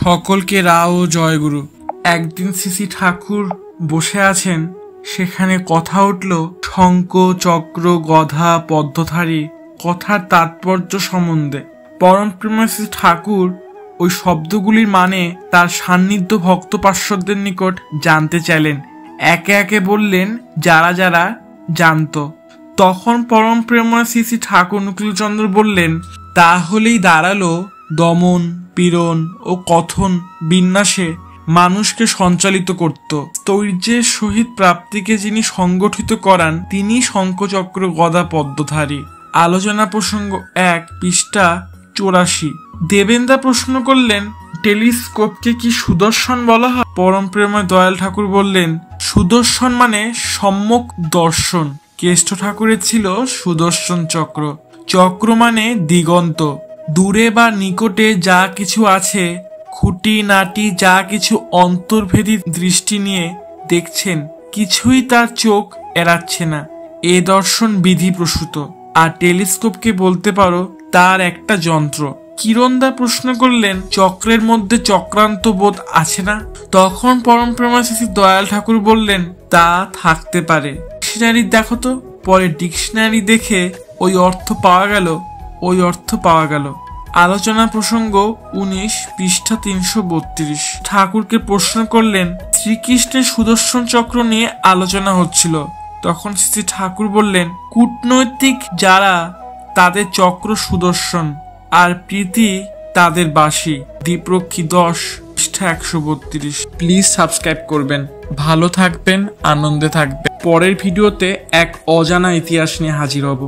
সকলকে রাও জয়গুরু। একদিন শ্রী ঠাকুর বসে আছেন, সেখানে কথা উঠল শঙ্খ চক্র গদা পদ্মধারী কথার তাৎপর্য সম্বন্ধে। পরম প্রেমা শ্রী ঠাকুর ওই শব্দগুলির মানে তার সান্নিধ্য ভক্ত পার্শ্বদের নিকট জানতে চাইলেন। একে একে বললেন যারা যারা জানত। তখন পরম প্রেমা শ্রী শ্রী ঠাকুর নুকিলচন্দ্র বললেন, তাহলেই দাঁড়ালো দমন পীড়ন ও কথন বিন্যাসে মানুষকে সঞ্চালিত করত। স্থৈর্যের সহিত প্রাপ্তিকে যিনি সংগঠিত করান তিনি শঙ্খচক্র গদা পদ্মধারী। আলোচনা প্রসঙ্গ 1 পৃষ্ঠা 84। দেবেন্দা প্রশ্ন করলেন, টেলিস্কোপকে কি সুদর্শন বলা হয়? পরম প্রেমা দয়াল ঠাকুর বললেন, সুদর্শন মানে সম্যক দর্শন। কেষ্ট ঠাকুরের ছিল সুদর্শন চক্র। চক্র মানে দিগন্ত, দূরে বা নিকটে যা কিছু আছে, খুঁটি নাটি যা কিছু অন্তর্ভেদী দৃষ্টি নিয়ে দেখছেন, কিছুই তার চোখ এড়াচ্ছে না। এ দর্শন বিধি প্রসূত। আর টেলিস্কোপকে বলতে পারো তার একটা যন্ত্র। কিরণদা প্রশ্ন করলেন, চক্রের মধ্যে চক্রান্ত বোধ আছে না? তখন পরম প্রেমাশিসি দয়াল ঠাকুর বললেন, তা থাকতে পারে। ডিকশনারি দেখো তো। পরে ডিকশনারি দেখে ওই অর্থ পাওয়া গেল। আলোচনা প্রসঙ্গ 19 পৃষ্ঠা 332। ঠাকুরকে প্রশ্ন করলেন, শ্রীকৃষ্ণের সুদর্শন চক্র নিয়ে আলোচনা হচ্ছিল। তখন শ্রী ঠাকুর বললেন, কূটনৈতিক যারা তাদের চক্র সুদর্শন, আর প্রীতি তাদের বাসী। দ্বীপরক্ষী 10 পৃষ্ঠা 132। প্লিজ সাবস্ক্রাইব করবেন। ভালো থাকবেন, আনন্দে থাকবেন। পরের ভিডিওতে এক অজানা ইতিহাস নিয়ে হাজির হব।